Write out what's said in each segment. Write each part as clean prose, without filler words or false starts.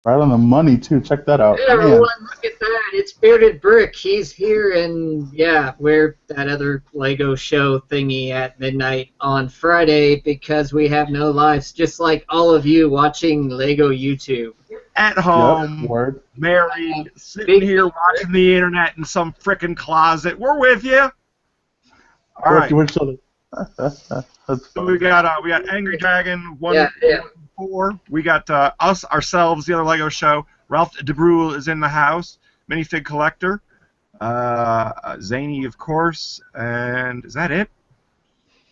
Right on the money too. Check that out, Hey man. everyone, look at that. It's Bearded Brick. He's here, and yeah, we're that other Lego show thingy at midnight on Friday because we have no lives, just like all of you watching Lego YouTube. At Yep. home, Word. married, sitting Speaking here of Brick, watching the internet in some frickin' closet. We're with you. All right. We're chilling. That's So funny. we got Angry Dragon yeah, yeah. 114. We got us ourselves, the other Lego show. Ralph DeBrule is in the house. Minifig collector. Zany, of course. And is that it?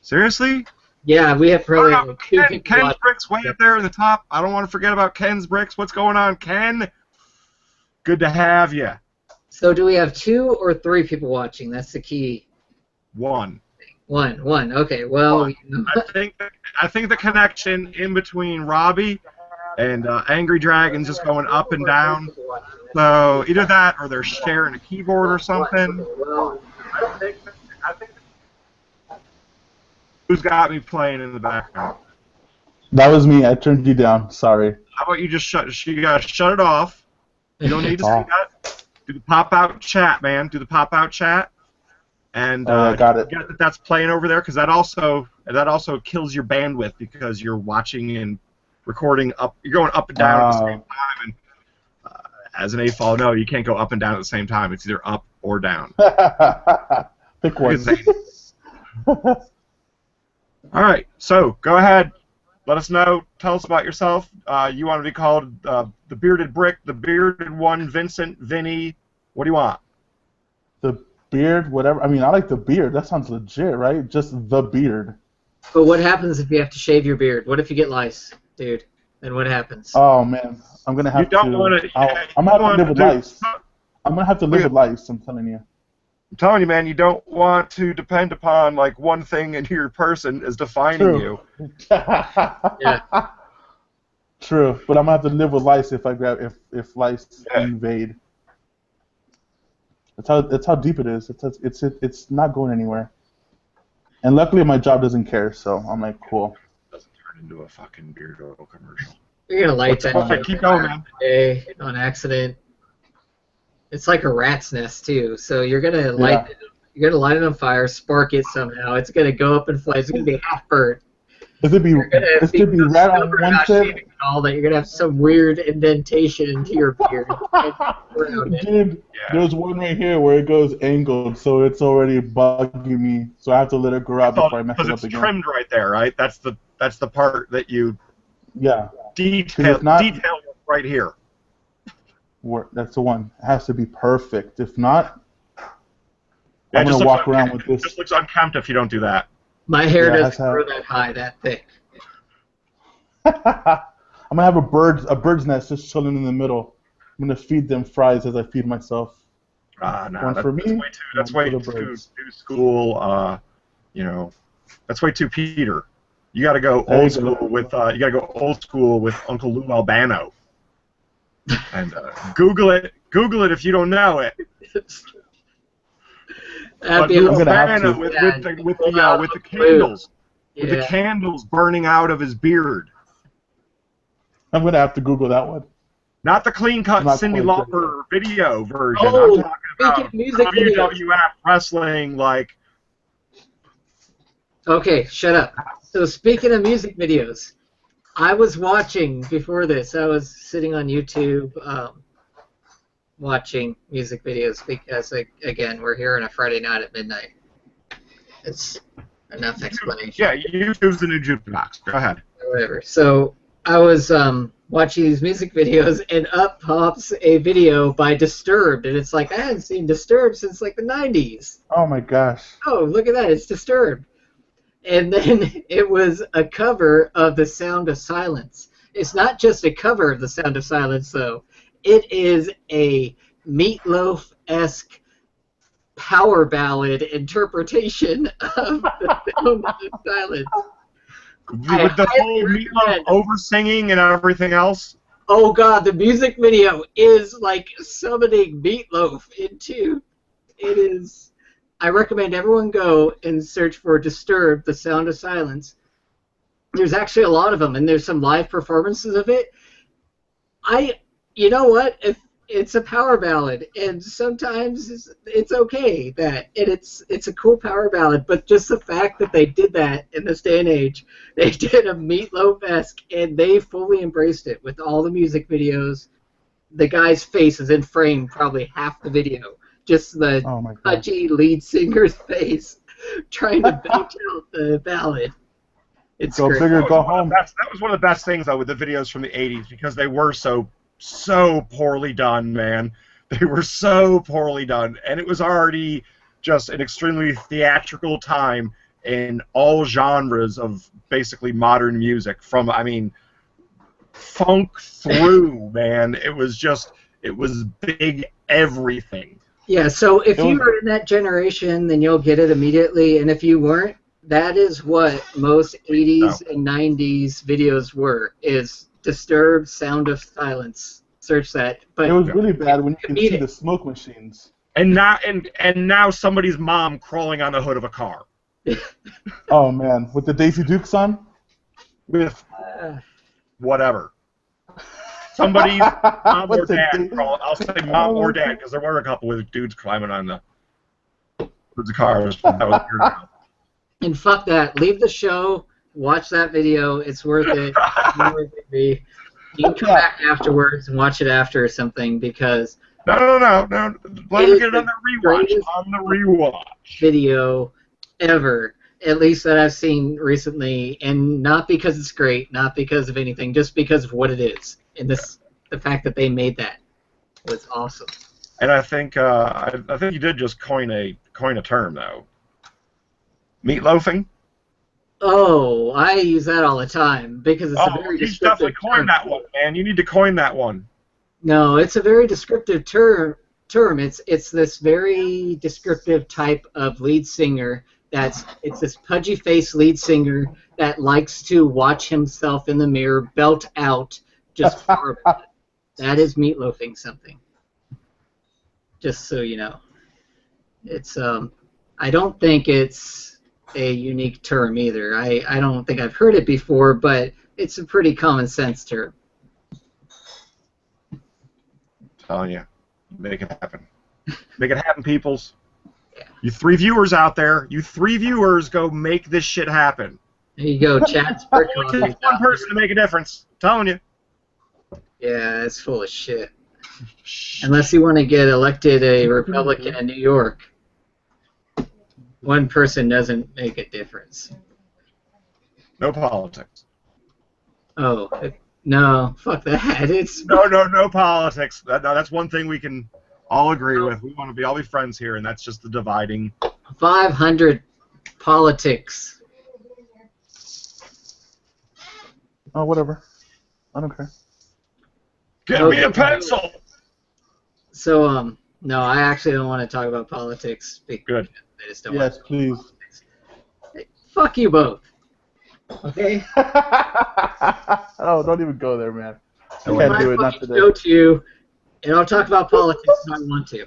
Seriously? Yeah, we have Oh, probably no, like two people Ken's watching. Bricks way up there in the top. I don't want to forget about Ken's Bricks. What's going on, Ken? Good to have you. So do we have 2 or 3 people watching? That's the key. One. One. Okay, well, One. I think the connection in between Robbie and Angry Dragon's just going up and down. So either that or they're sharing a keyboard or something. Well, I think who's got me playing in the background? That was me. I turned you down. Sorry. How about you just shut it off? You don't need to see that. Do the pop-out chat, man. Do the pop-out chat. And got it. get that that's playing over there because that also kills your bandwidth because you're watching and recording up. You're going up and down at the same time. And as an AFOL, no, you can't go up and down at the same time. It's either up or down. Pick one. All right, so go ahead. Let us know. Tell us about yourself. You want to be called the Bearded Brick, the Bearded One, Vincent, Vinny. What do you want? The beard, whatever. I mean, I like the beard. That sounds legit, right? Just the beard. but what happens if you have to shave your beard? What if you get lice, dude? Then what happens? Oh man, I'm gonna have You don't to. want to. I'm gonna have to live with lice. I'm I'm gonna have to live with lice. I'm telling you. telling you, man. You don't want to depend upon like one thing in your person as defining True. you. Yeah. True, but I'm gonna have to live with lice if lice invade. That's how deep it is. It's not going anywhere. And luckily my job doesn't care, so I'm like cool. Doesn't turn into a fucking beard oil commercial. You're gonna light All that right, keep going, man. day on accident. It's like a rat's nest too. So you're gonna light it on fire, spark it somehow. It's gonna go up in flames. It's gonna be half burnt. It's gonna be So rat on stubborn one about tip. shaving and all that you're gonna have some weird indentation into your beard. Around it. Dude, there's one right here where it goes angled, so it's already bugging me. So I have to let it grow out before I mess it Because up it's again. trimmed right there, right? That's the part that you Yeah, detail right here. that's the one. It has to be perfect. If not, Yeah, I'm it just gonna looks walk around with It this. just looks unkempt if you don't do that. My hair Yeah, doesn't that's how- grow that high, that thick. I'm gonna have a bird's nest just chilling in the middle. I'm gonna feed them fries as I feed myself. No, One for me, that's one way for too the birds. school. You know, that's way too Peter. You got to go There you old go. school with Uncle Lou Albano. And Google it if you don't know it. But That'd be Lou I'm gonna have Albano to. with Yeah, the candles, with the Yeah. candles burning out of his beard. I'm gonna have to Google that one. Not the clean cut Not Cindy quite Lauper video version. Oh, I'm talking about speaking of music videos. WWF wrestling, like. Okay, shut up. So speaking of music videos, I was watching before this. I was sitting on YouTube watching music videos because, again, we're here on a Friday night at midnight. It's enough explanation. Yeah, YouTube's the new jukebox. Go ahead. Whatever. So I was watching these music videos, and up pops a video by Disturbed, and it's like I hadn't seen Disturbed since like the '90s. Oh my gosh. Oh, look at that! It's Disturbed. And then it was a cover of The Sound of Silence. It's not just a cover of The Sound of Silence, though. It is a Meatloaf-esque power ballad interpretation of The Sound of Silence. With the whole Meatloaf over singing and everything else. Oh God, the music video is like summoning Meatloaf into. It is. I recommend everyone go and search for Disturbed, The Sound of Silence. There's actually a lot of them, and there's some live performances of it. I you know what? If it's a power ballad, and sometimes it's okay that, and it's a cool power ballad. But just the fact that they did that in this day and age, they did a Meatloaf-esque, and they fully embraced it with all the music videos. The guy's face is in frame probably half the video. Just the Oh my god. pudgy lead singer's face trying to bang out the ballad. It's Go great. bigger, go home. That was one of the best things though with the videos from the '80s because they were so poorly done, man. They were so poorly done, and it was already just an extremely theatrical time in all genres of basically modern music. From funk through, man. It was big everything. Yeah, so if you were in that generation, then you'll get it immediately, and if you weren't, that is what most 80s and 90s videos were, is Disturbed Sound of Silence. Search that. But it was really bad when you can see the smoke machines. And now somebody's mom crawling on the hood of a car. Oh man, with the Daisy Dukes on? With whatever. Somebody's mom or dad crawling. I'll say mom or dad because there were a couple with dudes climbing on the cars. That was weird. And fuck that. Leave the show. Watch that video. It's worth it. You can come back afterwards and watch it after or something because no. Let them get it on the rewatch. Video ever, at least that I've seen recently, and not because it's great, not because of anything, just because of what it is. And the fact that they made that was awesome. And I think you did just coin a term though. Meatloafing. Oh, I use that all the time because it's a very descriptive term. You definitely coined that one, man. You need to coin that one. No, it's a very descriptive term. It's this very descriptive type of lead singer it's this pudgy face lead singer that likes to watch himself in the mirror belt out just horrible. That is meatloafing something. Just so you know. It's I don't think it's a unique term either. I don't think I've heard it before, but it's a pretty common sense term. Telling you, make it happen. Make it happen, peoples. Yeah. You 3 viewers out there, go make this shit happen. There you go, chat. It takes one person to make a difference. I'm telling you. Yeah, it's full of shit. Unless you want to get elected a Republican in New York. One person doesn't make a difference. No politics. Oh, no, fuck that. It's no politics. That's one thing we can all agree with. We want to all be friends here, and that's just the dividing. 500 politics. Oh, whatever. I don't care. Give me a pencil. So, no, I actually don't want to talk about politics. Good. I just don't yes, want please. Hey, fuck you both. Okay? Oh, don't even go there, man. I can't do it, not today. Go to you, and I'll talk about politics if I want to.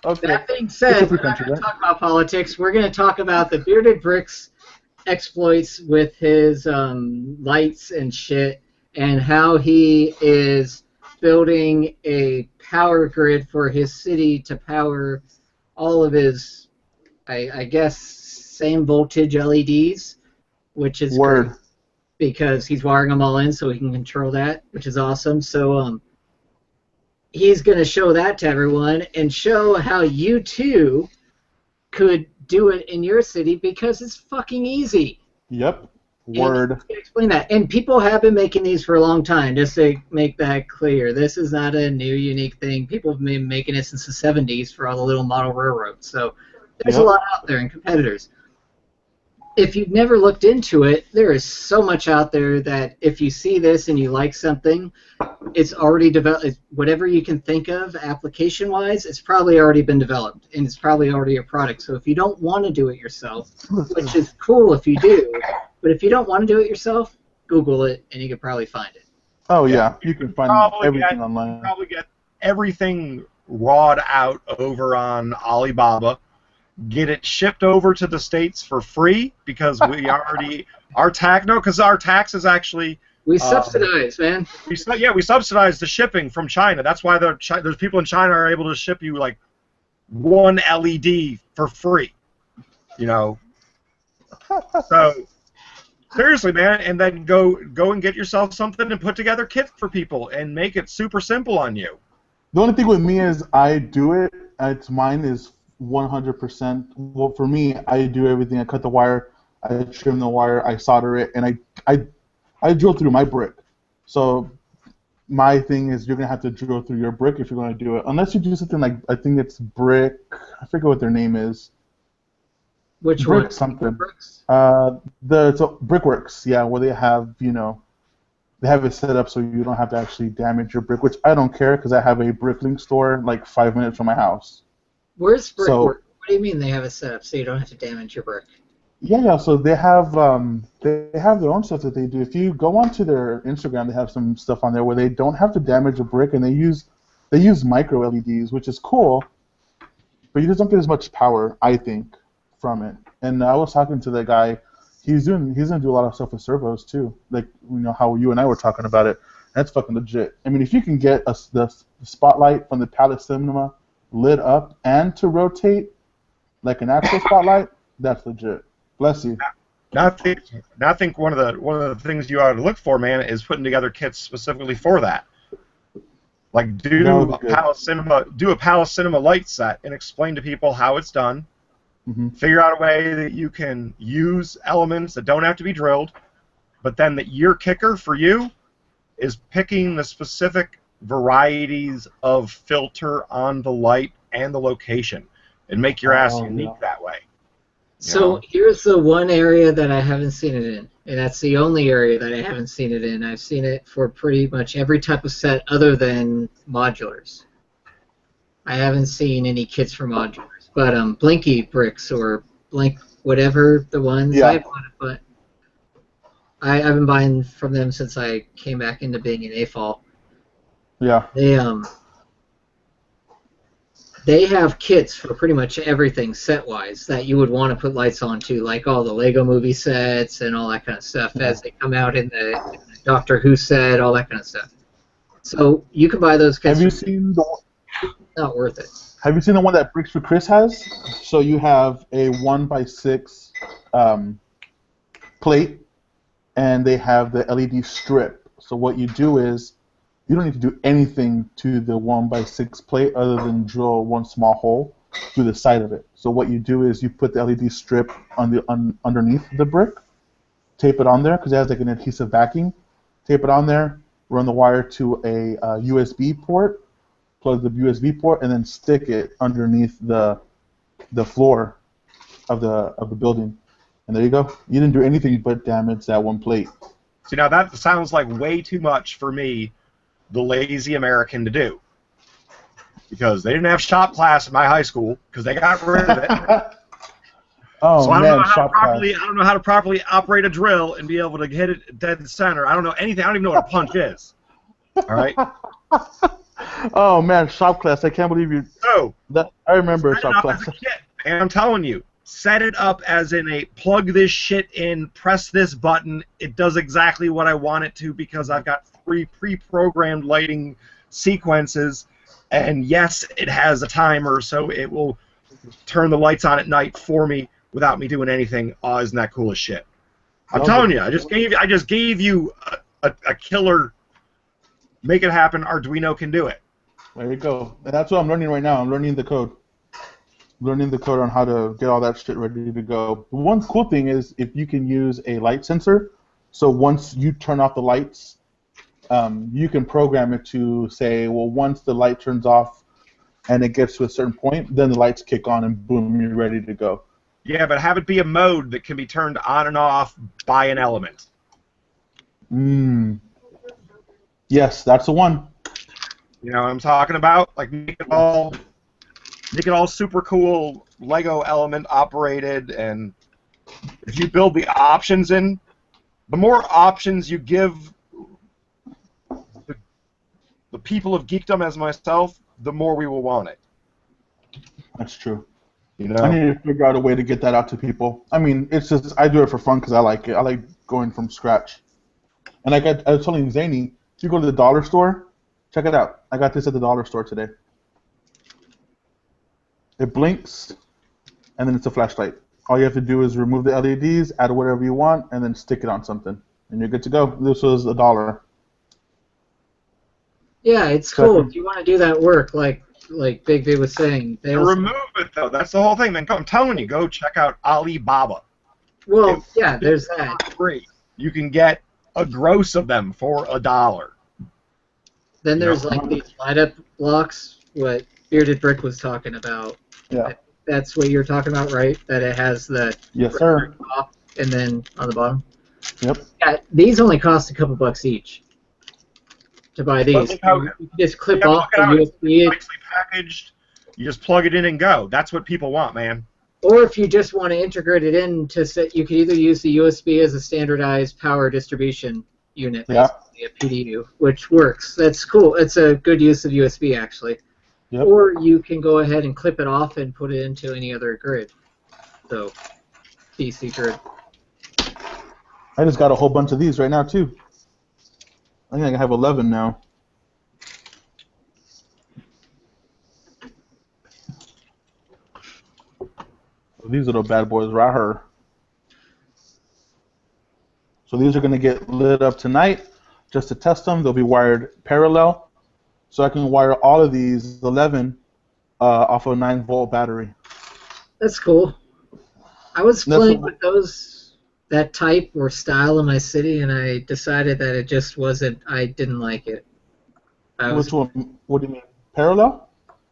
Okay. That being said, we're not going to talk about politics. We're going to talk about the Bearded Brick's exploits with his lights and shit, and how he is building a power grid for his city to power all of his, I guess, same voltage LEDs, which is Word. Great because he's wiring them all in so he can control that, which is awesome. So he's going to show that to everyone and show how you too could do it in your city because it's fucking easy. Yep. Word. And explain that. And people have been making these for a long time, just to make that clear. This is not a new, unique thing. People have been making it since the 70s for all the little model railroads. So there's a lot out there and competitors. If you've never looked into it, there is so much out there that if you see this and you like something, it's already developed. Whatever you can think of application-wise, it's probably already been developed, and it's probably already a product. So if you don't want to do it yourself, which is cool if you do, but if you don't want to do it yourself, Google it, and you can probably find it. Oh, yeah. You can find everything online. You probably get everything rawed out over on Alibaba. Get it shipped over to the States for free because we already our tax is actually We subsidize, man. We subsidize the shipping from China. That's why there's people in China are able to ship you like one LED for free. You know. So seriously, man, and then go and get yourself something and put together kits for people and make it super simple on you. The only thing with me is I do it. Mine is 100%. Well, for me, I do everything. I cut the wire, I trim the wire, I solder it, and I drill through my brick. So my thing is you're going to have to drill through your brick if you're going to do it. Unless you do something like, I think it's brick, I forget what their name is. Which brick one? Something. Brickworks? Brickworks, yeah, where they have, they have it set up so you don't have to actually damage your brick, which I don't care because I have a bricklink store like 5 minutes from my house. Where's Brickworks? What do you mean they have it set up so you don't have to damage your brick? Yeah. So they have their own stuff that they do. If you go onto their Instagram, they have some stuff on there where they don't have to damage a brick, and they use micro LEDs, which is cool, but you just don't get as much power, I think, from it. And I was talking to the guy. He's gonna do a lot of stuff with servos too, like how you and I were talking about it. That's fucking legit. I mean, if you can get the spotlight from the Palace Cinema lit up and to rotate like an actual spotlight, that's legit. Bless you. Now I think one of the things you ought to look for, man, is putting together kits specifically for that. Like do a Palace Cinema light set and explain to people how it's done. Mm-hmm. Figure out a way that you can use elements that don't have to be drilled, but then that your kicker for you is picking the specific varieties of filter on the light and the location, and make your ass unique that way. So here's the one area that I haven't seen it in, and that's the only area that I haven't seen it in. I've seen it for pretty much every type of set other than modulars. I haven't seen any kits for modulars. But Blinky bricks or Blink whatever the ones I've bought, but I've been buying from them since I came back into being an AFOL. Yeah. They have kits for pretty much everything set-wise that you would want to put lights onto, like all the Lego movie sets and all that kind of stuff as they come out in the Doctor Who set, all that kind of stuff. So you can buy those kits. Have you seen the? Not worth it. Have you seen the one that Bricks for Chris has? So you have a 1x6 plate, and they have the LED strip. So what you do is, you don't need to do anything to the 1x6 plate other than drill one small hole through the side of it. So what you do is you put the LED strip on underneath the brick, tape it on there because it has like an adhesive backing. Tape it on there, run the wire to a USB port, plug the USB port, and then stick it underneath the floor of the building. And there you go. You didn't do anything but damage that one plate. See, now that sounds like way too much for me, the lazy American, to do. Because they didn't have shop class in my high school, because they got rid of it. Oh, so I man, don't know how to properly operate a drill and be able to hit it dead center. I don't know anything. I don't even know what a punch is. All right? Oh man, shop class! I can't believe you. So I remember shop class. And I'm telling you, set it up as in a plug this shit in, press this button. It does exactly what I want it to because I've got 3 pre-programmed lighting sequences, and yes, it has a timer, so it will turn the lights on at night for me without me doing anything. Oh, isn't that cool as shit? I'm telling you, I just gave you a killer. Make it happen. Arduino can do it. There you go. And that's what I'm learning right now. I'm learning the code. Learning the code on how to get all that shit ready to go. One cool thing is if you can use a light sensor. So once you turn off the lights, you can program it to say, well, once the light turns off and it gets to a certain point, then the lights kick on and boom, you're ready to go. Yeah, but have it be a mode that can be turned on and off by an element. Yes, that's the one. You know what I'm talking about? Like make it all super cool, Lego element operated, and if you build the options in, the more options you give the people of geekdom as myself, the more we will want it. That's true. You know? I need to figure out a way to get that out to people. I mean, it's just I do it for fun because I like it. I like going from scratch. And I was telling Zany, if you go to the dollar store, check it out. I got this at the dollar store today. It blinks, and then it's a flashlight. All you have to do is remove the LEDs, add whatever you want, and then stick it on something, and you're good to go. This was $1. Yeah, it's cool. If you want to do that work, like Big B was saying, they also... remove it though. That's the whole thing. Man, I'm telling you, go check out Alibaba. Well, yeah, there's that. Free. You can get a gross of them for $1. Then there's like these light-up blocks. What Bearded Brick was talking about. Yeah. That's what you're talking about, right? That it has the yes, sir. Top and then on the bottom. Yep. Yeah, these only cost a couple bucks each to buy these. You can just clip off the USB. Nicely packaged. You just plug it in and go. That's what people want, man. Or if you just want to integrate it in, you can either use the USB as a standardized power distribution unit, basically, a PDU, which works. That's cool. It's a good use of USB, actually. Yep. Or you can go ahead and clip it off and put it into any other grid. So, DC grid. I just got a whole bunch of these right now, too. I think I have 11 now. These little bad boys right here. So these are going to get lit up tonight just to test them. They'll be wired parallel. So I can wire all of these 11 off a 9-volt battery. That's cool. I was playing with that type or style in my city, and I decided that it just wasn't. I didn't like it. Which one? What do you mean? Parallel?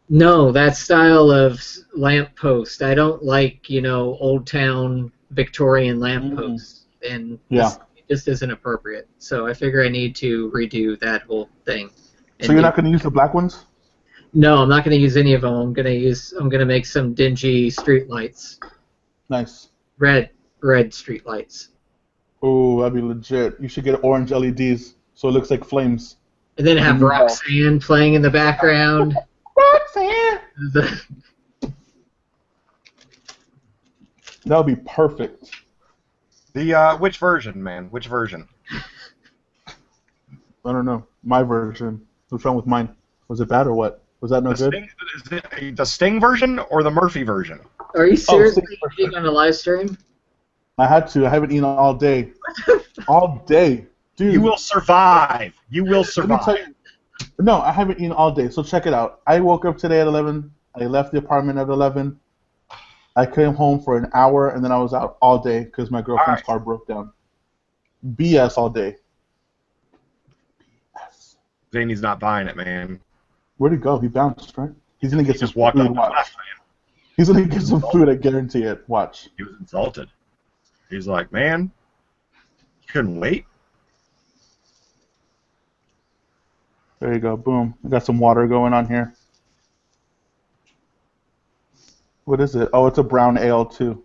No, that style of lamp post. I don't like, old town Victorian lamp posts, and it just isn't appropriate. So I figure I need to redo that whole thing. So you're not going to use the black ones? No, I'm not going to use any of them. I'm going to make some dingy street lights. Nice. Red street lights. Oh, that'd be legit. You should get orange LEDs so it looks like flames. And then have Roxanne playing in the background. Roxanne! That would be perfect. Which version, man? Which version? I don't know. My version. What's wrong with mine? Was it bad or what? Was that no good? Is it the Sting version or the Murphy version? Are you seriously eating on a live stream? I had to. I haven't eaten all day. All day. Dude. You will survive. You will survive. Let me tell you. No, I haven't eaten all day, so check it out. I woke up today at 11. I left the apartment at 11. I came home for an hour, and then I was out all day because my girlfriend's car broke down. BS all day. BS. Zany's not buying it, man. Where'd he go? He bounced, right? He's going to get some food. Watch. He's going to get some food, I guarantee it. Watch. He was insulted. He's like, man, you couldn't wait? There you go. Boom. I got some water going on here. What is it? Oh, it's a brown ale, too.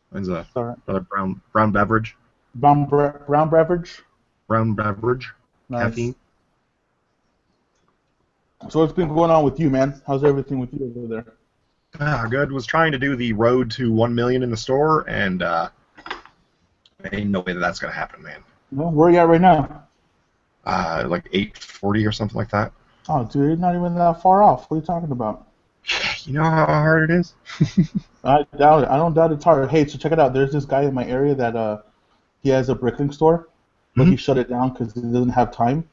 When's that? All right. Another brown beverage? Brown beverage? Brown beverage. Nice. Caffeine. So what's been going on with you, man? How's everything with you over there? Good. Was trying to do the road to 1 million in the store, and ain't no way that's going to happen, man. Well, where are you at right now? Like 840 or something like that. Oh, dude, you're not even that far off. What are you talking about? You know how hard it is? I doubt it. I don't doubt it's hard. Hey, so check it out. There's this guy in my area that he has a brickling store, but he shut it down because he doesn't have time,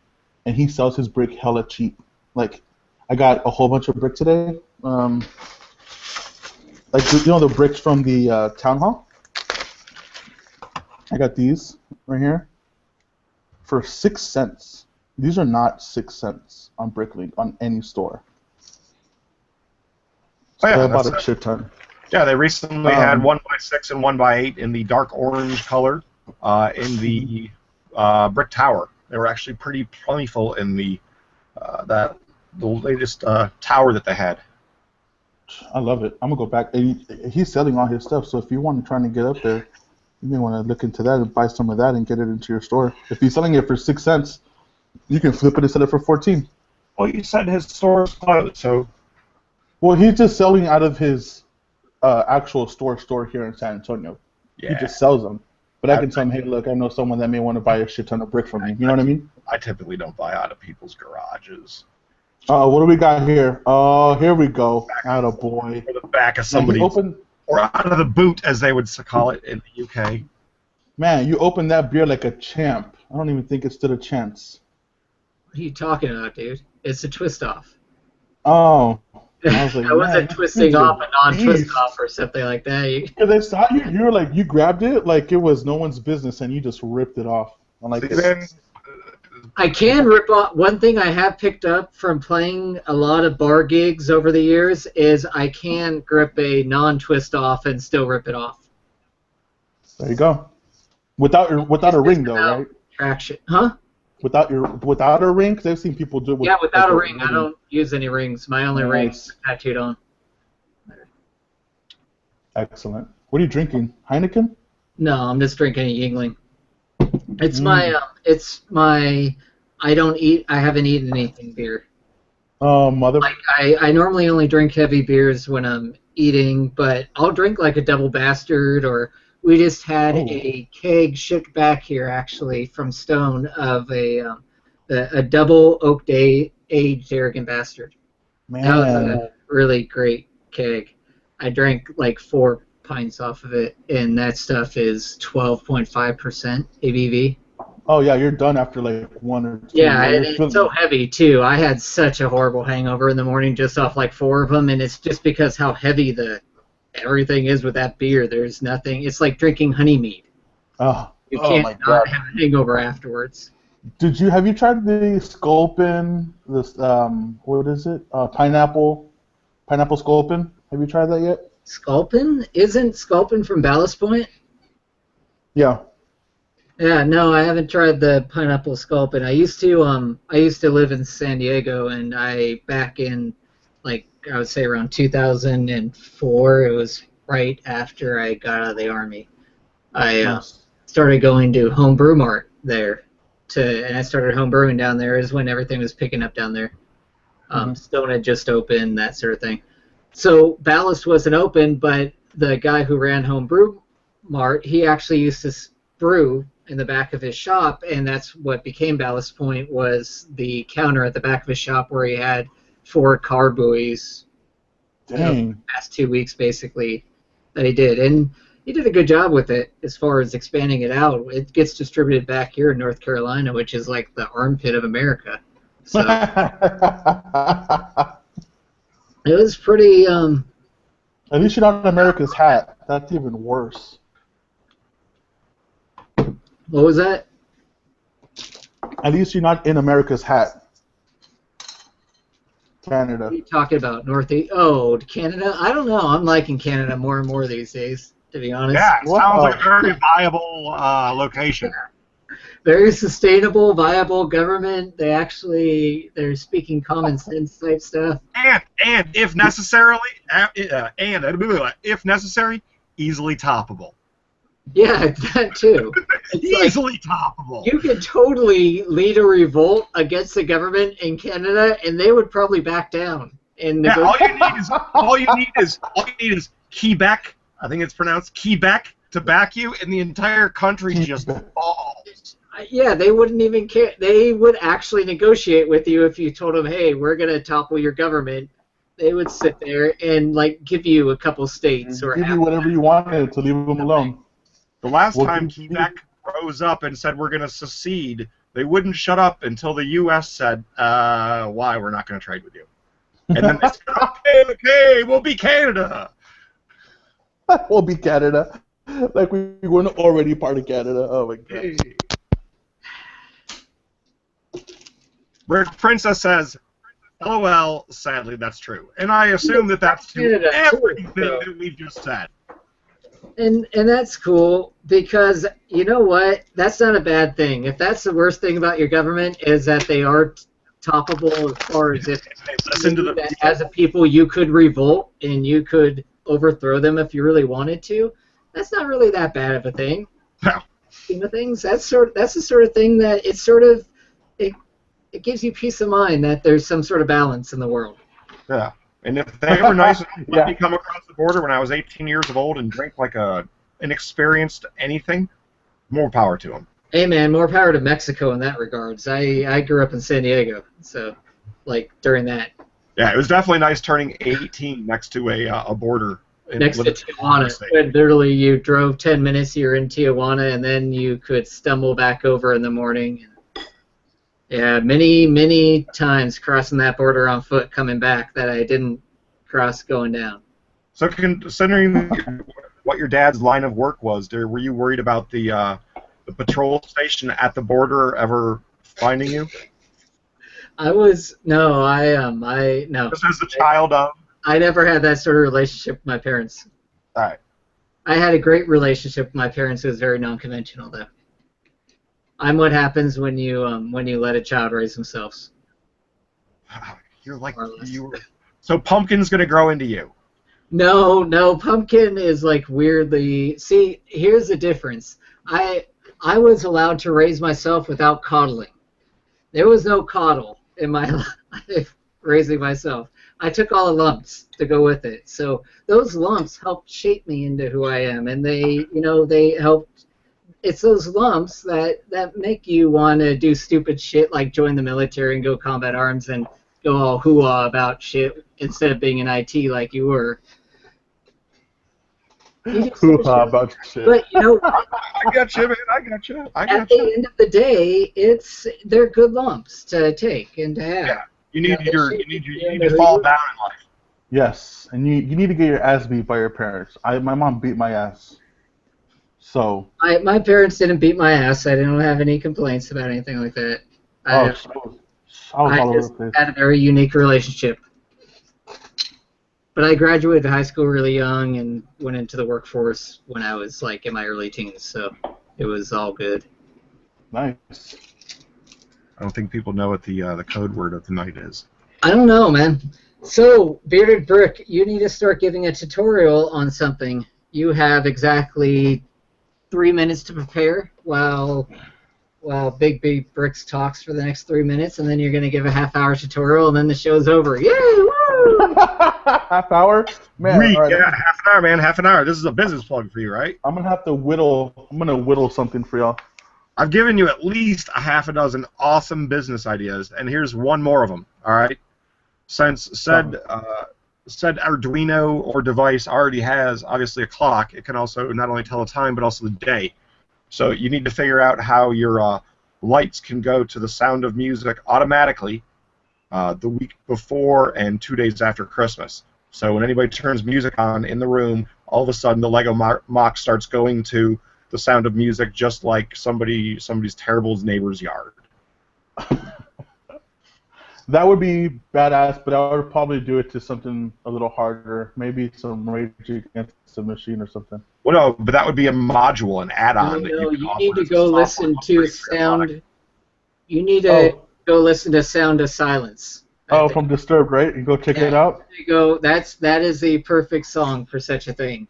and he sells his brick hella cheap. Like, I got a whole bunch of brick today. Like, the bricks from the town hall? I got these right here for 6 cents. These are not 6 cents on Bricklink on any store. So I bought a shit ton. Yeah, they recently had 1x6 and 1x8 in the dark orange color in the brick tower. They were actually pretty plentiful in the latest tower that they had. I love it. I'm gonna go back. He's selling all his stuff, so if you want to try to get up there, you may want to look into that and buy some of that and get it into your store. If he's selling it for 6 cents, you can flip it and sell it for 14. Well, you said his store is closed, so. Well, he's just selling out of his actual store here in San Antonio. Yeah. He just sells them. But I can tell them, hey, look, I know someone that may want to buy a shit ton of brick from me. You know what I mean? I typically don't buy out of people's garages. What do we got here? Oh, here we go. Attaboy. Or the back of somebody, or out of the boot, as they would call it in the UK. Man, you opened that beer like a champ. I don't even think it stood a chance. What are you talking about, dude? It's a twist off. Oh. I was like, I wasn't twisting off a non-twist off or something like that. Because they saw you, you were like, you grabbed it like it was no one's business, and you just ripped it off. I can rip off. One thing I have picked up from playing a lot of bar gigs over the years is I can grip a non-twist off and still rip it off. There you go. Without a ring though, right? Traction, huh? Without a ring, because I've seen people do it. Without a ring. I don't use any rings. My only ring's tattooed on. Excellent. What are you drinking? Heineken? No, I'm just drinking a Yingling. It's my. I haven't eaten anything beer. Oh, mother. Like I normally only drink heavy beers when I'm eating, but I'll drink like a double bastard, or we just had a keg shipped back here actually from Stone of a double oak day aged arrogant bastard. Man. That was a really great keg. I drank like 4 pints off of it, and that stuff is 12.5% ABV. Oh yeah, you're done after like 1 or 2. Yeah, and it's so heavy too. I had such a horrible hangover in the morning just off like 4 of them, and it's just because how heavy everything is with that beer. There's nothing. It's like drinking honey mead. You can't not have a hangover afterwards. Have you tried the Sculpin? This what is it? Pineapple Sculpin. Have you tried that yet? Sculpin? Isn't Sculpin from Ballast Point? Yeah. Yeah, no, I haven't tried the pineapple sculpin. I used to live in San Diego, and back in, like, I would say around 2004, it was right after I got out of the Army. I started going to Homebrew Mart there, and I started homebrewing down there is when everything was picking up down there. Stone had just opened, that sort of thing. So Ballast wasn't open, but the guy who ran Homebrew Mart, he actually used to brew in the back of his shop, and that's what became Ballast Point, was the counter at the back of his shop where he had 4 car buoys. Dang. The past 2 weeks, basically, that he did. And he did a good job with it as far as expanding it out. It gets distributed back here in North Carolina, which is like the armpit of America. So it was pretty... At least you're not in America's hat. That's even worse. What was that? At least you're not in America's hat. Canada. What are you talking about? Northeast? Oh, Canada? I don't know. I'm liking Canada more and more these days, to be honest. Yeah, it sounds like a very viable location. Very sustainable, viable government. They're speaking common sense type stuff. And if necessary, easily toppable. Yeah, that too. It's easily toppable. You could totally lead a revolt against the government in Canada, and they would probably back down. All you need is Quebec. I think it's pronounced Quebec to back you, and the entire country just falls. Yeah, they wouldn't even care. They would actually negotiate with you if you told them, "Hey, we're gonna topple your government." They would sit there and like give you a couple states or give you whatever you wanted to leave them alone. The last time Quebec rose up and said we're going to secede, they wouldn't shut up until the U.S. said, why, we're not going to trade with you. And then they said, okay, we'll be Canada. We'll be Canada. Like we weren't already part of Canada. Oh, my God. Red Princess says, LOL, sadly that's true. And I assume that's to everything that we've just said. And that's cool, because you know what? That's not a bad thing. If that's the worst thing about your government is that they are toppable, as far as if as a people you could revolt and you could overthrow them if you really wanted to, that's not really that bad of a thing. No. Scheme of things, that's the sort of thing that it gives you peace of mind that there's some sort of balance in the world. Yeah. And if they were nice enough to let me come across the border when I was 18 years old and drink like an inexperienced anything, More power to them. Hey man, more power to Mexico in that regards. I grew up in San Diego, so like during that. Yeah, it was definitely nice turning 18 next to a border. Next to Tijuana, when literally you drove 10 minutes, you're in Tijuana, and then you could stumble back over in the morning. Yeah, many times crossing that border on foot coming back that I didn't cross going down. So considering what your dad's line of work was, were you worried about the patrol station at the border ever finding you? No. Just as a child of. I never had that sort of relationship with my parents. All right. I had a great relationship with my parents. It was very non-conventional, though. I'm what happens when you let a child raise themselves. You're like So Pumpkin's gonna grow into you. No, Pumpkin is like weirdly. See, here's the difference. I was allowed to raise myself without coddling. There was no coddle in my life raising myself. I took all the lumps to go with it. So those lumps helped shape me into who I am, and they helped. It's those lumps that make you want to do stupid shit like join the military and go combat arms and go all hoo-ah about shit instead of being in IT like you were. Hoo-ha about shit. But I got you, man. I got you. At the end of the day, they're good lumps to take and to have. Yeah. You need to fall down in life. Yes, and you need to get your ass beat by your parents. My mom beat my ass. So. My parents didn't beat my ass. I didn't have any complaints about anything like that. I just had a very unique relationship. But I graduated high school really young and went into the workforce when I was like in my early teens, so it was all good. Nice. I don't think people know what the code word of the night is. I don't know, man. So, Bearded Brick, you need to start giving a tutorial on something. You have exactly 3 minutes to prepare while Big Bricks talks for the next 3 minutes, and then you're going to give a half-hour tutorial, and then the show's over. Yay! Woo! Half hour? Man, right. Yeah, half an hour, man. Half an hour. This is a business plug for you, right? I'm going to have to whittle something for y'all. I've given you at least a half a dozen awesome business ideas, and here's one more of them, all right? Since said Arduino or device already has, obviously, a clock, it can also not only tell the time, but also the day. So you need to figure out how your lights can go to the sound of music automatically the week before and 2 days after Christmas. So when anybody turns music on in the room, all of a sudden the Lego mock starts going to the sound of music, just like somebody's terrible neighbor's yard. That would be badass, but I would probably do it to something a little harder. Maybe some Rage Against the Machine or something. Well, no, but that would be a module, an add-on. No, you need to go listen to sound. You need to go listen to Sound of Silence. From Disturbed, right? You go check it out. There you go. That is the perfect song for such a thing.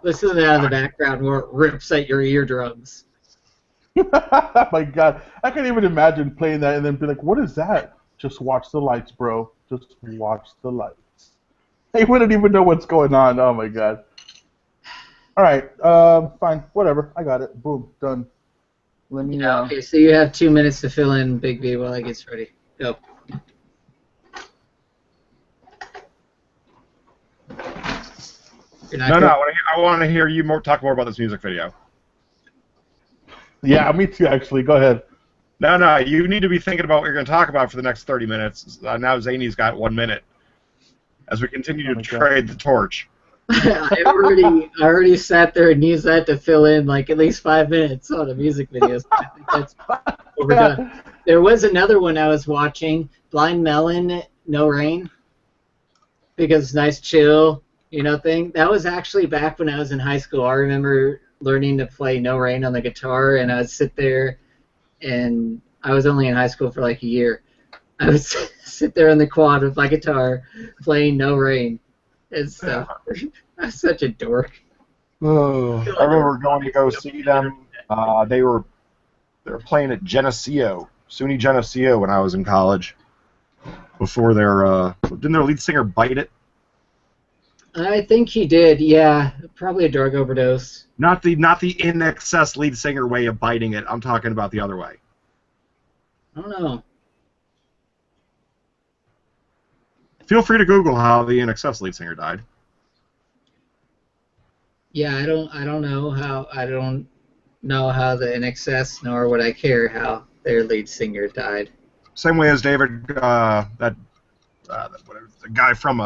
Listen to that in the background where it rips at your eardrums. My God, I can't even imagine playing that and then be like, "What is that?" Just watch the lights, bro. Just watch the lights. They wouldn't even know what's going on. Oh my God. All right, fine, whatever. I got it. Boom, done. Let me. Okay, so you have 2 minutes to fill in, Big B, while I gets ready. Go. No, I want to hear you talk more about this music video. Yeah, me too, actually. Go ahead. No, you need to be thinking about what you're going to talk about for the next 30 minutes. Now Zany's got 1 minute as we continue to trade the torch. I already sat there and used that to fill in like at least 5 minutes on a music video. So I think that's overdone. There was another one I was watching, Blind Melon, No Rain, because nice chill, thing. That was actually back when I was in high school. I remember learning to play No Rain on the guitar, and I would sit there, and I was only in high school for like a year. I would sit there on the quad with my guitar playing No Rain and stuff. I was such a dork. Oh, I remember going to go see them. They were playing at Geneseo, SUNY Geneseo, when I was in college. Before didn't their lead singer bite it? I think he did. Yeah, probably a drug overdose. Not the In Excess lead singer way of biting it. I'm talking about the other way. I don't know. Feel free to Google how the In Excess lead singer died. Yeah, I don't know how. I don't know how the NXS, nor would I care how their lead singer died. Same way as David, the guy from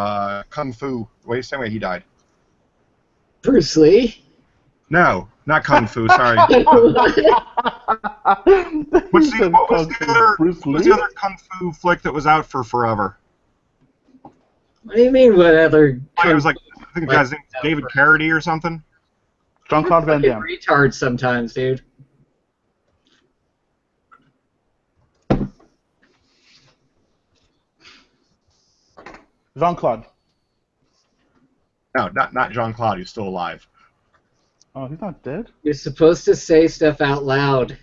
Kung Fu. Same way he died. Bruce Lee. No, not Kung Fu. Sorry. What's the other Kung Fu flick that was out for forever? What do you mean? What other? It was like, I think the guy's name was David Carradine or something. Jean-Claude Van Damme. Retard sometimes, dude. Jean-Claude. No, not Jean-Claude. He's still alive. Oh, he's not dead? You're supposed to say stuff out loud.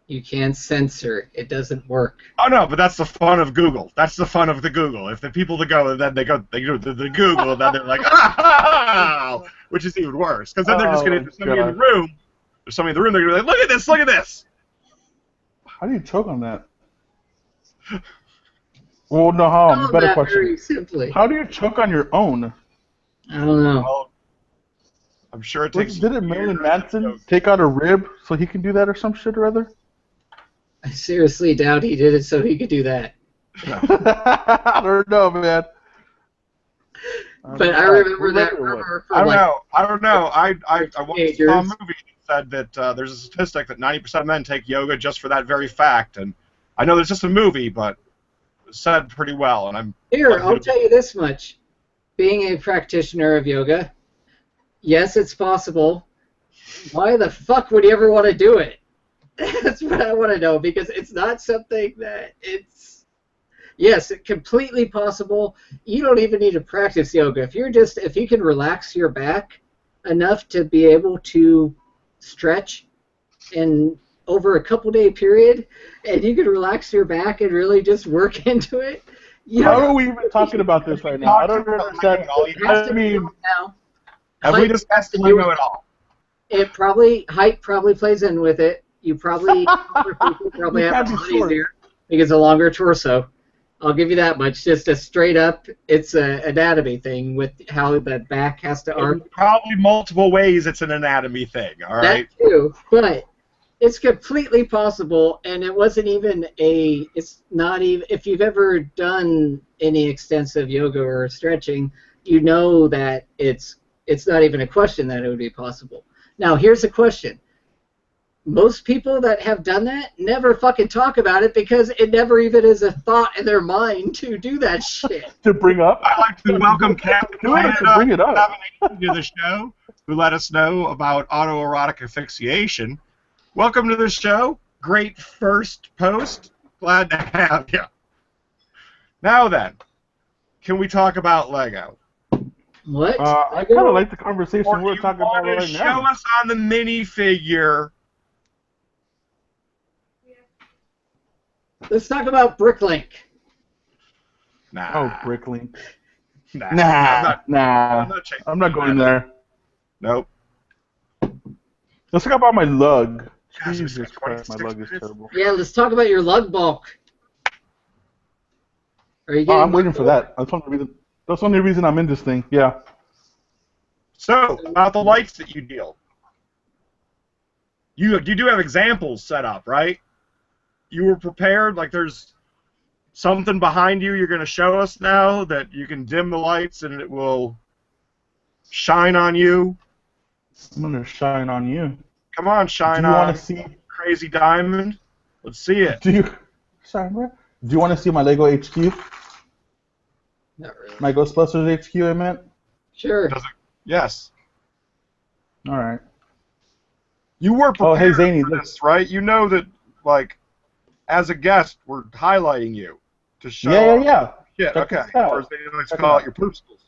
You can't censor. It doesn't work. Oh no, but that's the fun of Google. That's the fun of the Google. If the people that go, then they do the Google, and then they're like, ah, which is even worse. Because then they're just going to, somebody in the room, there's somebody in the room, they're going to be like, look at this, look at this. How do you choke on that? Well, no, how? Better question. Very simply. How do you choke on your own? I don't know. Well, I'm sure it takes. Didn't Marilyn Manson take out a rib so he can do that or some shit or other? I seriously doubt he did it so he could do that. I don't know, man. But I remember that rumor for I don't know. I once saw a movie that said that there's a statistic that 90% of men take yoga just for that very fact, and I know it's just a movie, but it's said pretty well. And I'm here. I'll tell you this much: being a practitioner of yoga, yes, it's possible. Why the fuck would you ever want to do it? That's what I want to know, because it's not something that it's. Yes, it's completely possible. You don't even need to practice yoga. If you can relax your back enough to be able to stretch and over a couple-day period, and you can relax your back and really just work into it. How are we even talking about this right now? I don't understand. I mean, have we discussed lingo at all? Height probably plays in with it. You probably have a lot easier because a longer torso. I'll give you that much. Just a straight up, it's an anatomy thing with how the back has to arc. Probably multiple ways it's an anatomy thing, all right? That too, but it's completely possible, and it wasn't even it's not even, if you've ever done any extensive yoga or stretching, you know that it's not even a question that it would be possible. Now, here's a question. Most people that have done that never fucking talk about it because it never even is a thought in their mind to do that shit. To bring up? I'd like to welcome Captain to bring it up. to the show, who let us know about autoerotic asphyxiation. Welcome to the show. Great first post. Glad to have you. Now then, can we talk about Lego? What? I kind of like the conversation we're talking about right now. Show us on the minifigure. Let's talk about Bricklink. Nah. Oh, Bricklink. Nah. I'm not going there. Nope. Let's talk about my lug. Jesus Christ, my lug is terrible. Yeah, let's talk about your lug bulk. Are you I'm waiting for that. That's the only reason I'm in this thing. Yeah. So, about the lights that you deal. You do have examples set up, right? You were prepared? Like there's something behind you you're going to show us now that you can dim the lights and it will shine on you? I'm going to shine on you. Come on, shine on. Do you want to see Crazy Diamond? Let's see it. Do you want to see my Lego HQ? Not really. My Ghostbusters HQ, I meant? Sure. Yes. All right. You were prepared Zany, for this, right? You know that, like, as a guest, we're highlighting you to show. Yeah. Yeah, okay. Or as they like to call it, your poopsicles.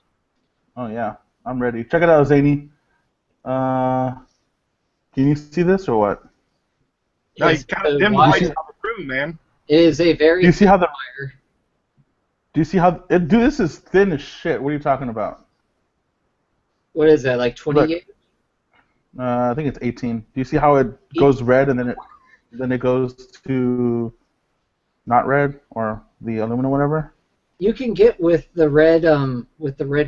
Oh, yeah. I'm ready. Check it out, Zany. Can you see this or what? No, you kind of dim the lights on the room, man. It is a very. Do you see how the Do you see how dude? This is thin as shit. What are you talking about? What is that, like 20 Look, gauge? I think it's 18. Do you see how it goes red and then it goes to not red or the aluminum, whatever? You can get with the red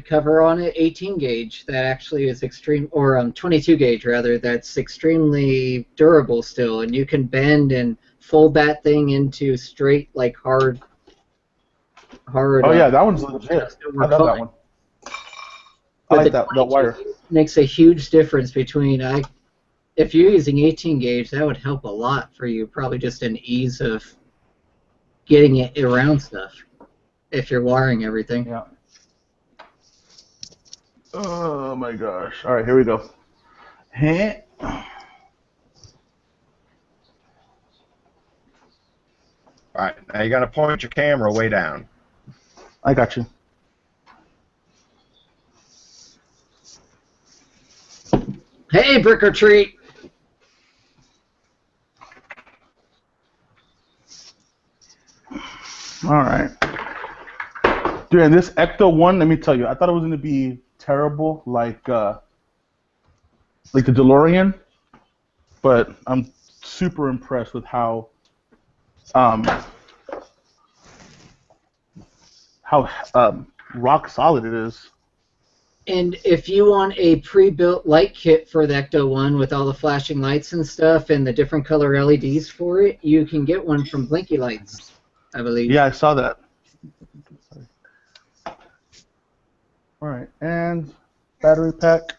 cover on it, 18 gauge. That actually is extreme, or 22 gauge rather. That's extremely durable still, and you can bend and fold that thing into straight, like hard. Oh yeah, that one's legit. I love that one. I But like the that wire. 22 makes a huge difference between if you're using 18 gauge, that would help a lot for you. Probably just an ease of getting it around stuff if you're wiring everything. Yeah. Oh my gosh. All right, here we go. Hey. All right, now you got to point your camera way down. I got you. Hey, brick or treat! All right. Dude, and this Ecto one, let me tell you, I thought it was gonna be terrible, like the DeLorean, but I'm super impressed with how rock solid it is. And if you want a pre-built light kit for the Ecto One with all the flashing lights and stuff and the different color LEDs for it, you can get one from Blinky Lights, I believe. Yeah, I saw that. All right, and battery pack.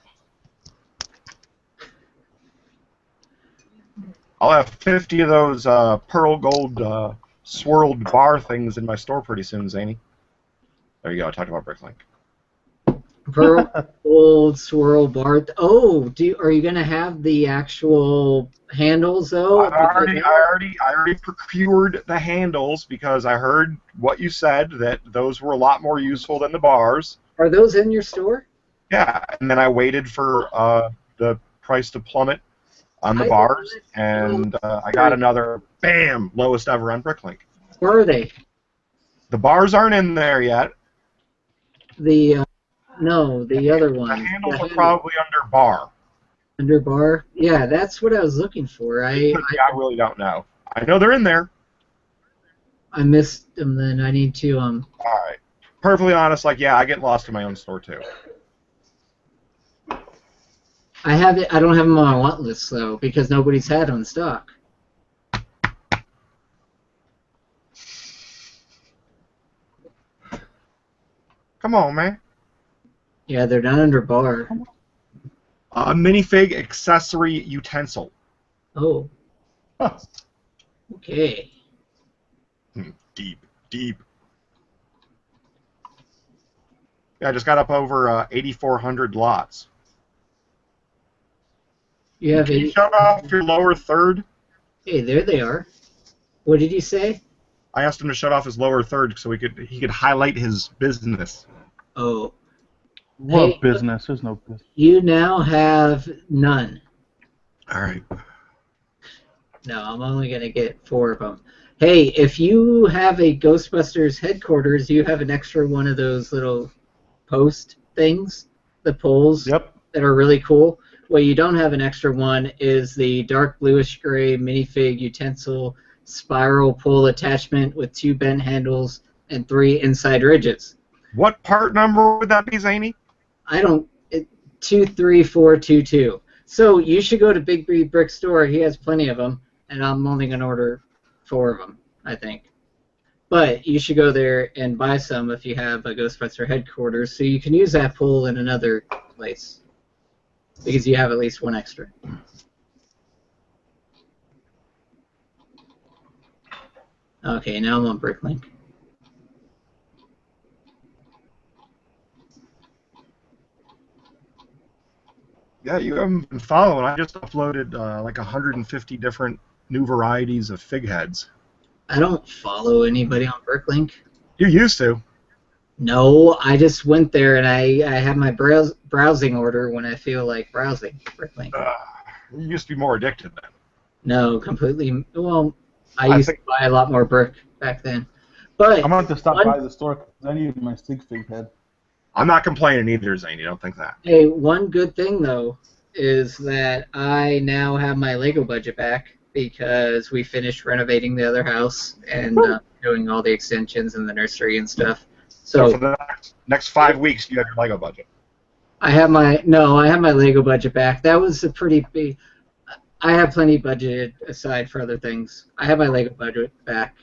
I'll have 50 of those pearl gold swirled bar things in my store pretty soon, Zany. There you go. I talked about Bricklink. Pearl gold swirl bar. Oh, are you gonna have the actual handles though? I already procured the handles because I heard what you said, that those were a lot more useful than the bars. Are those in your store? Yeah, and then I waited for the price to plummet on the bars, and I got another, bam, lowest ever on Bricklink. Where are they? The bars aren't in there yet. No, the other one. The handles are probably under bar. Under bar? Yeah, that's what I was looking for. I really don't know. I know they're in there. I missed them then. I need to All right. Perfectly honest, like, yeah, I get lost in my own store too. I don't have them on my want list though because nobody's had them in stock. Come on, man. Yeah, they're not under bar. A minifig accessory utensil. Oh. Huh. Okay. Deep. Yeah, I just got up over 8,400 lots. You have Can you shut off your lower third? Hey, there they are. What did you say? I asked him to shut off his lower third so he could highlight his business. Oh. What business? There's no business. You now have none. All right. No, I'm only going to get 4 of them. Hey, if you have a Ghostbusters headquarters, you have an extra one of those little post things, the poles that are really cool. What you don't have an extra one is the dark bluish gray minifig utensil spiral pole attachment with 2 bent handles and 3 inside ridges. What part number would that be, Zany? 23422. So you should go to Big B Brick Store. He has plenty of them, and I'm only going to order 4 of them, I think. But you should go there and buy some if you have a Ghostbuster headquarters, so you can use that pole in another place, because you have at least 1 extra. Okay, now I'm on Bricklink. Yeah, you haven't been following. I just uploaded like 150 different new varieties of fig heads. I don't follow anybody on Bricklink. You used to. No, I just went there and I have my browsing order when I feel like browsing Bricklink. You used to be more addicted then. No, completely. Well, I used to buy a lot more brick back then. But I'm going to stop by the store because I need my stick fig head. I'm not complaining either, Zany. Don't think that. hey, one good thing though is that I now have my Lego budget back because we finished renovating the other house and doing all the extensions and the nursery and stuff. So So for the next 5 weeks, you have your Lego budget. I have my Lego budget back. That was a pretty big. I have plenty budgeted aside for other things. I have my Lego budget back.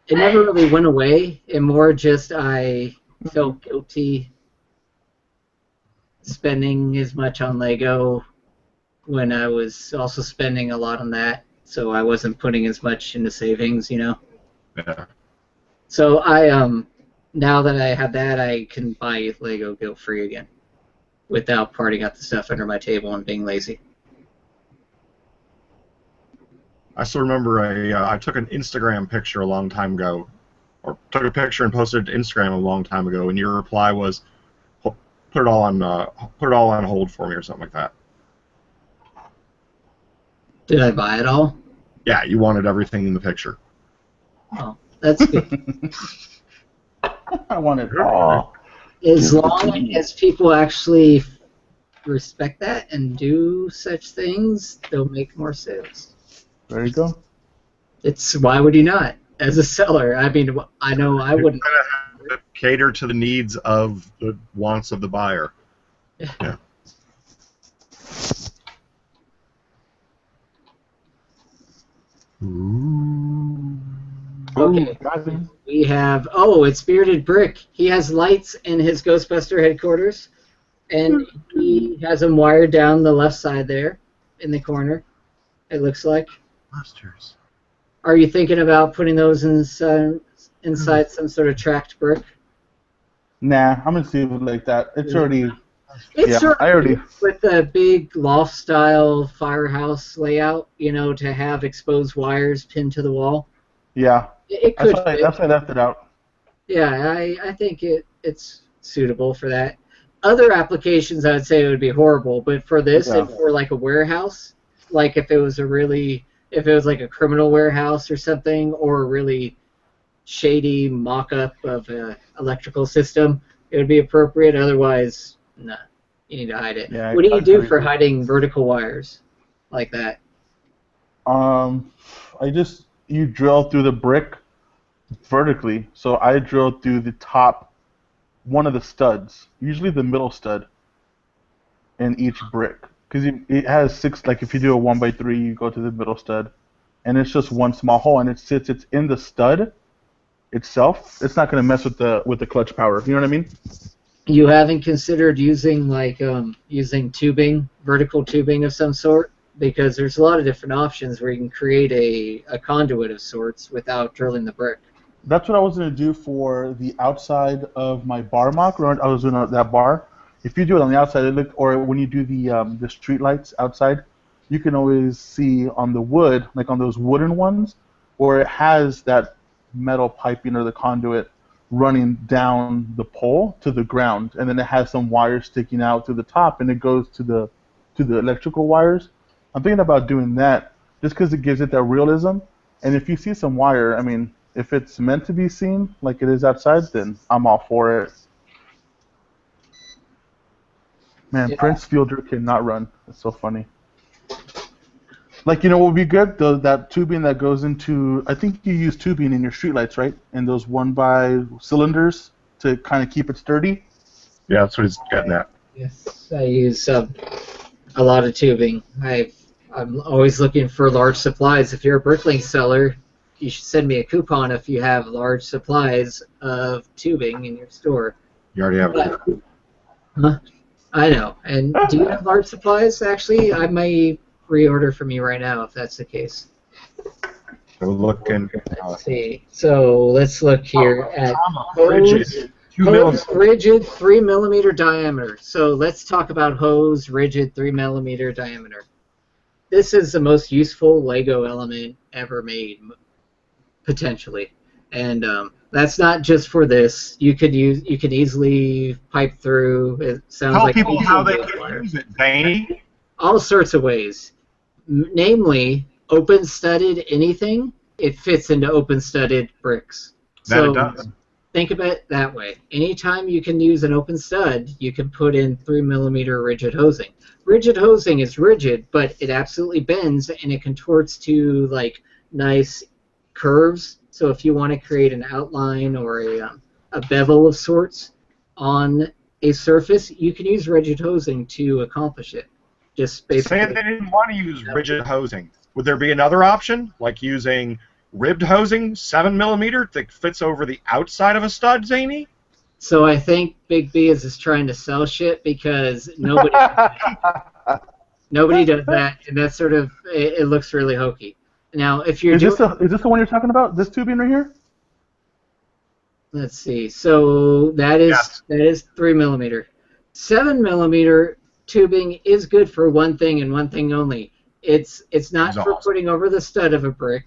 It never really went away. It more just I felt guilty spending as much on Lego when I was also spending a lot on that. So I wasn't putting as much into savings, you know. Yeah. So I now that I have that, I can buy Lego guilt-free again without parting out the stuff under my table and being lazy. I still remember I took an Instagram picture a long time ago, or took a picture and posted it to Instagram a long time ago, and your reply was, "Put it all on hold for me," or something like that. Did I buy it all? Yeah, you wanted everything in the picture. Oh, that's good. I want it all. As long as people actually respect that and do such things, they'll make more sales. There you go. It's why would you not? As a seller, I mean, I know I wouldn't. Have to cater to the needs of the wants of the buyer. Yeah. Okay. Ooh, We have it's Bearded Brick. He has lights in his Ghostbuster headquarters, and he has them wired down the left side there, in the corner. It looks like. Monsters. Are you thinking about putting those inside some sort of tracked brick? Nah, I'm gonna see it like that. It's already. It's Yeah, sort of I already. with a big loft-style firehouse layout, you know, to have exposed wires pinned to the wall. Yeah. It could. That's why I left it out. Yeah, I think it's suitable for that. Other applications, I would say it would be horrible, but for this and for like a warehouse, like if it was like a criminal warehouse or something, or a really shady mock-up of an electrical system, it would be appropriate. Otherwise, no, you need to hide it. Yeah, What do you do for hiding vertical wires like that? You drill through the brick vertically. So I drilled through the top, one of the studs, usually the middle stud, in each brick. Because it has 6, like if you do a 1x3, you go to the middle stud, and it's just one small hole, and it's in the stud itself. It's not going to mess with the clutch power. You know what I mean? You haven't considered using using tubing, vertical tubing of some sort? Because there's a lot of different options where you can create a conduit of sorts without drilling the brick. That's what I was going to do for the outside of my bar mock. I was doing that bar. If you do it on the outside, or when you do the street lights outside, you can always see on the wood, like on those wooden ones, where it has that metal piping or the conduit running down the pole to the ground, and then it has some wires sticking out to the top, and it goes to the electrical wires. I'm thinking about doing that just because it gives it that realism. And if you see some wire, I mean, if it's meant to be seen like it is outside, then I'm all for it. Man, Yeah. Prince Fielder cannot run. It's so funny. Like, you know what would be good? That tubing that goes into, I think you use tubing in your streetlights, right? And those 1x cylinders to kind of keep it sturdy. Yeah, that's what he's getting at. Yes, I use a lot of tubing. I'm always looking for large supplies. If you're a Bricklink seller, you should send me a coupon if you have large supplies of tubing in your store. You already have it. Huh? I know. And do you have large supplies? Actually, I may reorder from you right now if that's the case. So looking. Let's see. So let's look here at Rigid. hose rigid 3mm diameter. So let's talk about hose rigid 3mm diameter. This is the most useful Lego element ever made, potentially, and that's not just for this. You could easily pipe through. It sounds Tell like people how they wire. can use it, Zany. All sorts of ways, namely open studded anything it fits into open-studded bricks. That it So does. think of it that way. Anytime you can use an open stud, you can put in 3mm rigid hosing. Rigid hosing is rigid, but it absolutely bends and it contorts to like nice curves. So if you want to create an outline or a bevel of sorts on a surface, you can use rigid hosing to accomplish it. Just basically. Say they didn't want to use rigid hosing. Would there be another option, like using ribbed hosing, 7mm, that fits over the outside of a stud, Zany? So I think Big B is just trying to sell shit because nobody does that, and that's sort of it looks really hokey. Now, if you're is this the one you're talking about? This tubing right here? let's see. So that is 3mm. 7mm tubing is good for one thing and one thing only. It's not for putting over the stud of a brick.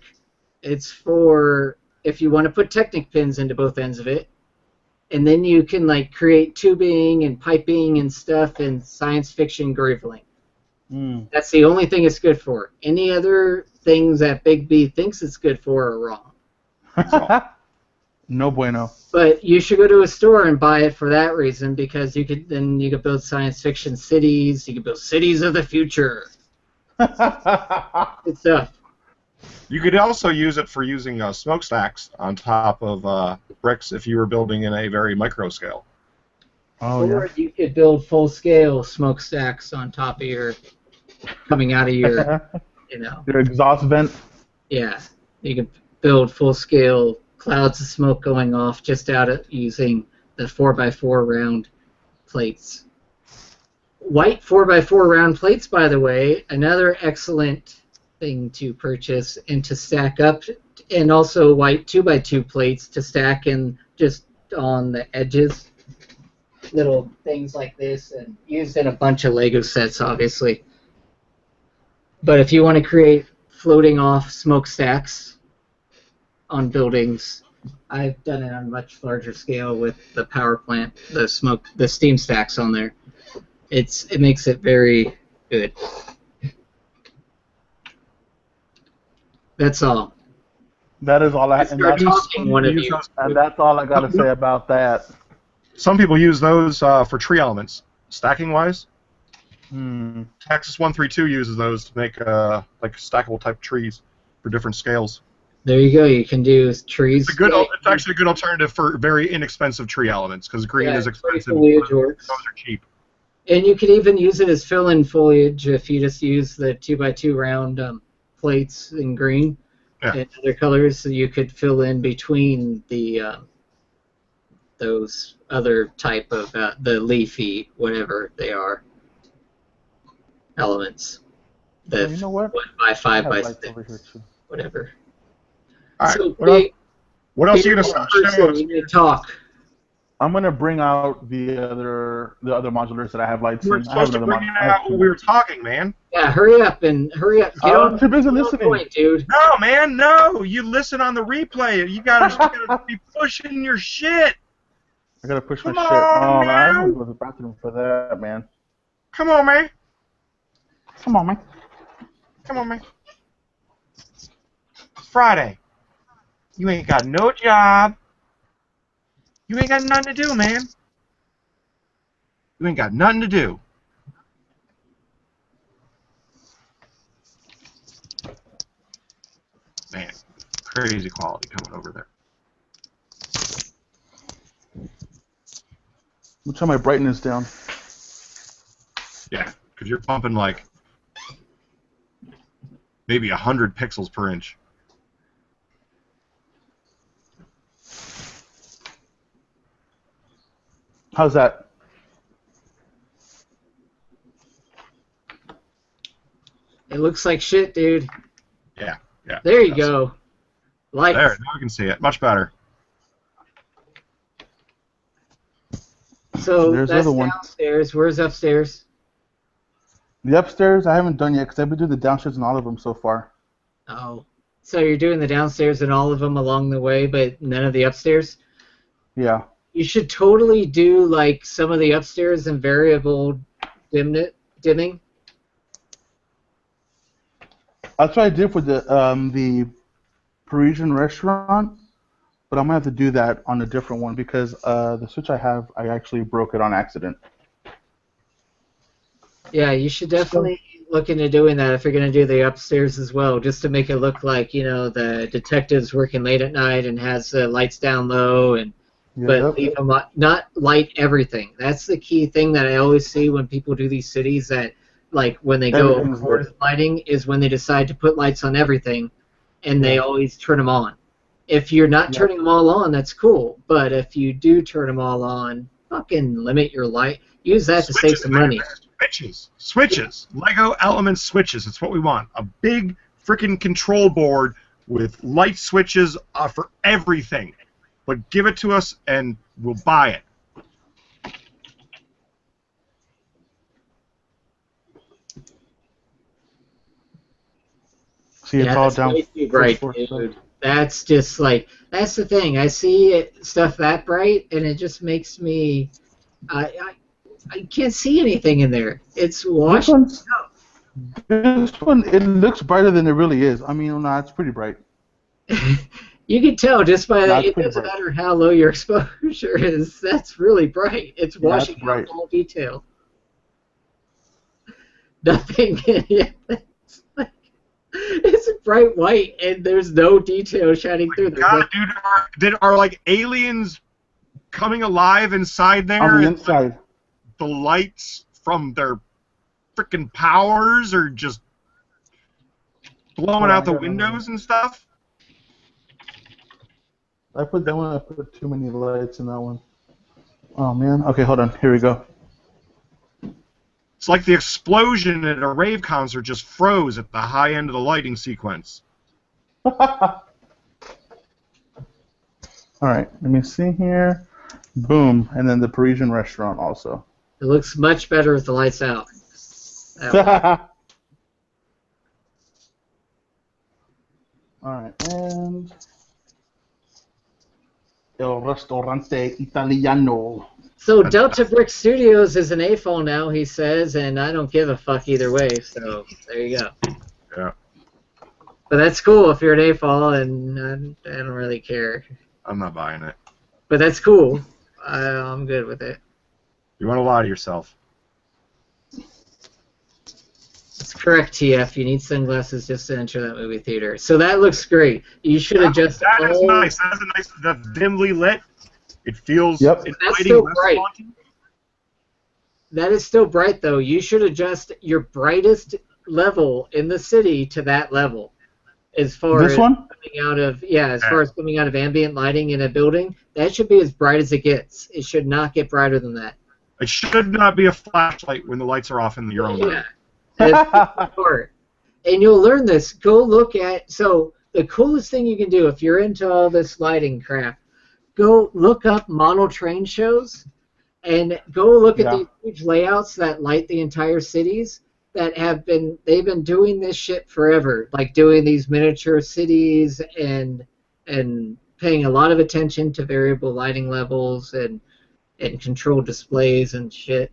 It's for if you want to put Technic pins into both ends of it, and then you can like create tubing and piping and stuff and science fiction graveling. That's the only thing it's good for. Any other things that Big B thinks it's good for are wrong. No bueno. But you should go to a store and buy it for that reason, because you could build science fiction cities. You could build cities of the future. Good stuff. You could also use it for using smokestacks on top of bricks if you were building in a very micro scale. Or you could build full-scale smokestacks on top of coming out of your, your exhaust vent. Yeah, you can build full-scale clouds of smoke going off just out of using the 4x4 round plates. White 4x4 round plates, by the way, another excellent thing to purchase and to stack up, and also white 2x2 plates to stack in just on the edges. Little things like this, and used in a bunch of Lego sets, obviously. But if you want to create floating off smokestacks on buildings, I've done it on a much larger scale with the power plant, the steam stacks on there. It makes it very good. That's all. That is all and that's all I got to say about that. Some people use those for tree elements, stacking-wise. Texas 132 uses those to make like stackable type trees for different scales. There you go. You can do trees. It's actually a good alternative for very inexpensive tree elements, because green is expensive. Foliage works. Those are cheap. And you can even use it as fill-in foliage if you just use the 2x2 round plates in green and other colors. So you could fill in between the those other type of the leafy, whatever they are, elements. The you know what? 5x6, whatever. All right. So what else are you gonna show us? You need to talk. I'm gonna bring out the other modulars that I have lights We're in. supposed to bring it out when we were talking, man. Yeah, hurry up. Get on. Too busy listening, point, dude. No, man, no. You listen on the replay. You gotta be pushing your shit. I gotta push my shit. Oh man, I gotta go to the bathroom for that, man. Come on, man. Come on, man. Come on, man. It's Friday. You ain't got no job. You ain't got nothing to do, man. You ain't got nothing to do. Man, crazy quality coming over there. I'll turn my brightness down. Yeah, because you're pumping like maybe 100 pixels per inch. How's that? It looks like shit, dude. Yeah. There you go. Lights. There, now I can see it. Much better. So there's that's the other one. Downstairs. Where's upstairs? The upstairs I haven't done yet because I've been doing the downstairs and all of them so far. Oh. So you're doing the downstairs and all of them along the way, but none of the upstairs? Yeah. You should totally do like some of the upstairs and variable dimming. That's what I did for the Parisian restaurant, but I'm gonna have to do that on a different one because the Switch I have, I actually broke it on accident. Yeah, you should So, definitely look into doing that if you're going to do the upstairs as well, just to make it look like, the detective's working late at night and has the lights down low, but yep, leave them not light everything. That's the key thing that I always see when people do these cities that, like, when they go everything's over lit. the lighting is when they decide to put lights on everything, and they Yeah, always turn them on. If you're not yep. turning them all on, that's cool, but if you do turn them all on, fucking limit your light. Use that to save Switches, some man. money. Switches. Lego Element switches. It's what we want. A big freaking control board with light switches for everything. But give it to us and we'll buy it. See, it's Yeah, all that's down way too first bright, floor stuff. dude. That's just like that's the thing. I see stuff that bright, and it just makes me. I can't see anything in there. It's This washed one's out. this one. It looks brighter than it really is. I mean, no, it's pretty bright. You can tell just by No, that. it's It pretty doesn't bright. matter how low your exposure is. That's really bright. It's Yeah, it's washing out bright. all detail. Nothing. It's bright white, and there's no detail shining through. There's God, like, dude, are like aliens coming alive inside On there the and like, inside. the lights from their freaking powers are just blowing Hold on, out I the got another one. windows and stuff? I put that one. I put too many lights in that one. Oh man. Okay, hold on. Here we go. It's like the explosion at a rave concert just froze at the high end of the lighting sequence. All right. Let me see here. Boom, and then the Parisian restaurant also. it looks much better with the lights out. All right, and El Ristorante Italiano. So Delta Brick Studios is an AFOL now, he says, and I don't give a fuck either way. So there you go. Yeah, But that's cool if you're an AFOL, and I don't really care. I'm not buying it. But that's cool. I'm good with it. You want to lie to yourself. It's correct, TF. You need sunglasses just to enter that movie theater. So that looks great. You should adjust That is all. nice. That is a nice. That's dimly lit. It feels Yep. That's inviting, still less bright. haunting. That is still bright, though. You should adjust your brightest level in the city to that level. As far This as one? coming out of far as coming out of ambient lighting in a building, that should be as bright as it gets. It should not get brighter than that. It should not be a flashlight when the lights are off in your own room. Yeah. That's the part. And you'll learn this. Go look at the coolest thing you can do if you're into all this lighting crap, go look up model train shows and go look at Yeah. these huge layouts that light the entire cities that they've been doing this shit forever, like doing these miniature cities and paying a lot of attention to variable lighting levels and control displays and shit.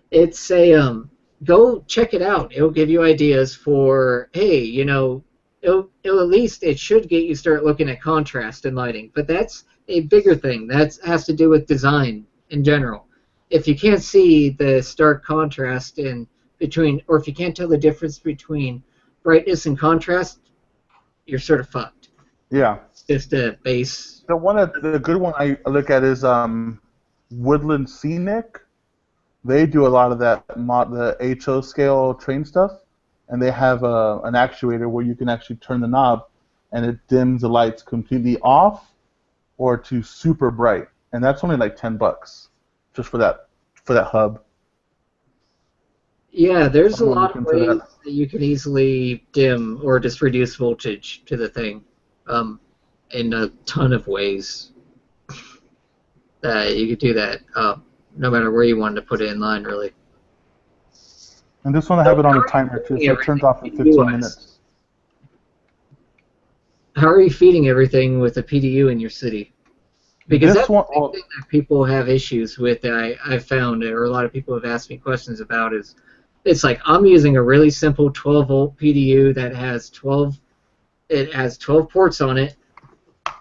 It's a go check it out. It'll give you ideas for hey, it'll at least it should get you start looking at contrast in lighting. But that's a bigger thing. That has to do with design in general. If you can't see the stark contrast in between, or if you can't tell the difference between brightness and contrast, you're sort of fucked. Yeah. Just a base. The good one I look at is Woodland Scenic. They do a lot of that the HO scale train stuff, and they have an actuator where you can actually turn the knob, and it dims the lights completely off, or to super bright, and that's only like $10 just for that hub. Yeah, there's a I'm gonna lot look of into ways that. that you can easily dim or just reduce voltage to the thing, in a ton of ways that you could do that, no matter where you wanted to put it in line, really. And this one I have it on a timer too, so it turns off in 15 minutes. How are you feeding everything with a PDU in your city? Because This that's one, the thing that people have issues with that I've found, or a lot of people have asked me questions about, is it's like I'm using a really simple 12-volt PDU that has 12 It has 12 ports on it.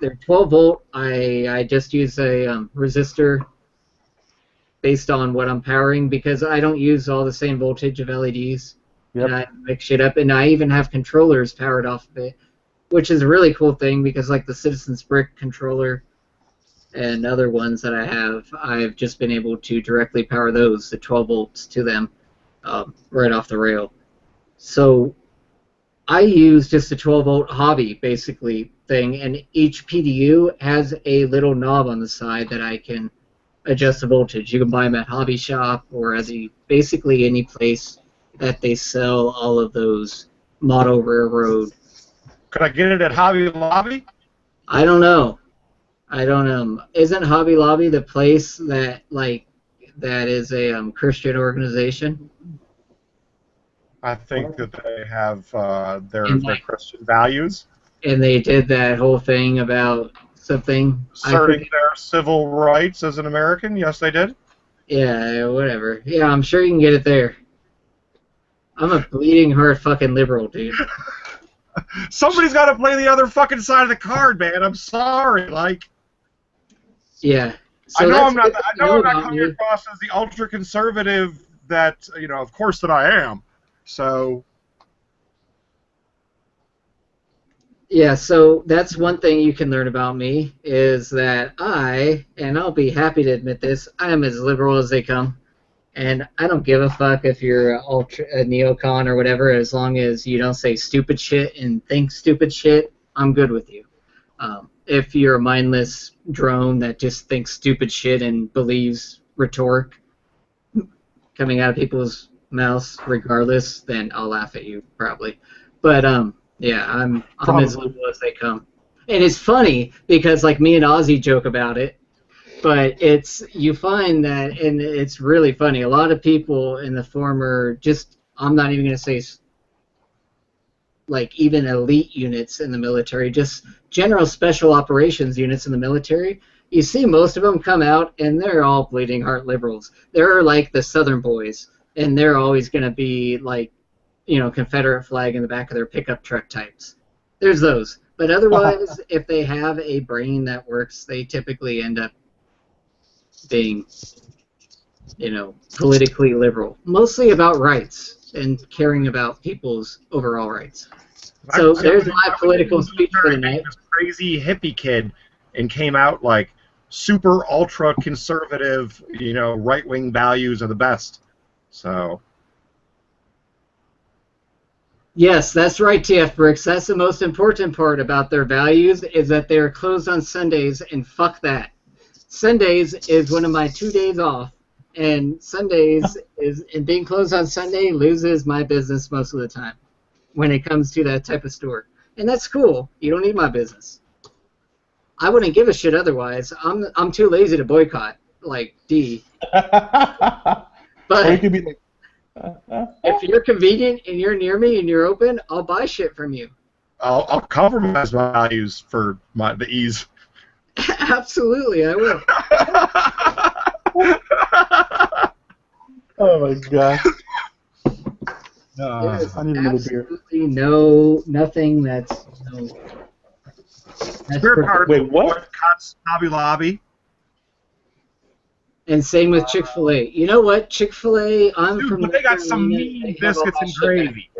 They're 12 volt. I just use a resistor based on what I'm powering because I don't use all the same voltage of LEDs. Yep. And I mix shit up, and I even have controllers powered off of it, which is a really cool thing because like the Citizens Brick controller and other ones that I have, I've just been able to directly power those, the 12 volts to them, right off the rail. So I use just a 12 volt hobby basically thing, and each PDU has a little knob on the side that I can adjust the voltage. You can buy them at Hobby Shop or at basically any place that they sell all of those model railroad. Could I get it at Hobby Lobby? I don't know. Isn't Hobby Lobby the place that that is a Christian organization? I think that they have their And Christian values. And they did that whole thing about something. Asserting their civil rights as an American. Yes, they did. Yeah, whatever. Yeah, I'm sure you can get it there. I'm a bleeding heart fucking liberal, dude. Somebody's got to play the other fucking side of the card, man. I'm sorry. Like, yeah. So I know that's I'm not. good to I know know I'm not about coming me. across as the ultra conservative that of course that I am. So. Yeah, so that's one thing you can learn about me is that and I'll be happy to admit this, I am as liberal as they come. And I don't give a fuck if you're a neocon or whatever, as long as you don't say stupid shit and think stupid shit, I'm good with you. If you're a mindless drone that just thinks stupid shit and believes rhetoric coming out of people's mouths regardless, then I'll laugh at you probably. But yeah, I'm as liberal as they come. And it's funny because like me and Ozzy joke about it, but you find that, and it's really funny, a lot of people in the former, I'm not even going to say like even elite units in the military, just general special operations units in the military, you see most of them come out and they're all bleeding heart liberals. They're like the Southern boys, and they're always going to be like, Confederate flag in the back of their pickup truck types. There's those. But otherwise, if they have a brain that works, they typically end up being, politically liberal. Mostly about rights and caring about people's overall rights. So there's my political speech for the night. This crazy hippie kid and came out like super ultra conservative, right wing values are the best. So. Yes, that's right, TF Bricks. That's the most important part about their values is that they're closed on Sundays, and fuck that. Sundays is one of my 2 days off, and being closed on Sunday loses my business most of the time when it comes to that type of store. And that's cool. You don't need my business. I wouldn't give a shit otherwise. I'm too lazy to boycott, like D. But or you could be like, if you're convenient and you're near me and you're open, I'll buy shit from you. I'll compromise my values for the ease. Absolutely, I will. oh my god. There's I need another beer. absolutely nothing that's Spirit Power. Wait, what? Hobby Lobby. And same with Chick-fil-A. You know what? Chick-fil-A, But they got some mean biscuits and gravy.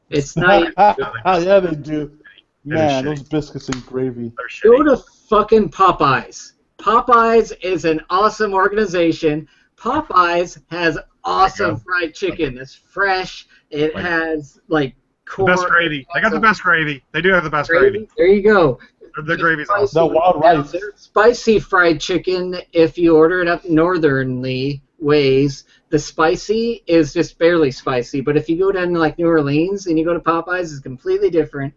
It's not. Yeah, they do. Man, those biscuits and gravy. Go to fucking Popeyes. Popeyes is an awesome organization. Popeyes has awesome fried chicken. It's fresh. It has like corn. The best gravy. They got the best gravy. They do have the best gravy. There you go. The gravy's awesome. The wild rice. There's spicy fried chicken if you order it up northernly ways. The spicy is just barely spicy, but if you go down to like New Orleans and you go to Popeyes, it's completely different.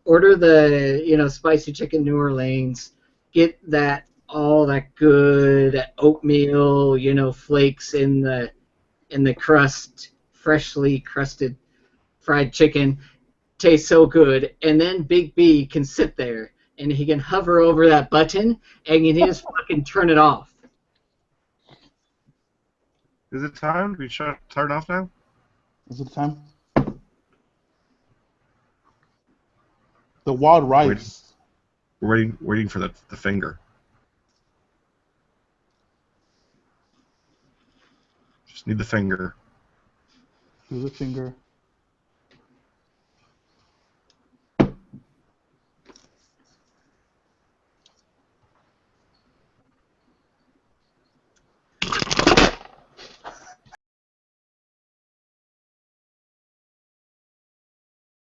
Order the spicy chicken New Orleans. Get all that good oatmeal flakes in the crust, freshly crusted fried chicken. Tastes so good, and then Big B can sit there and he can hover over that button and he just fucking turn it off. Is it time? Do we turn off now? Is it time? The wild rice. We're waiting for the finger. Just need the finger. Do the finger.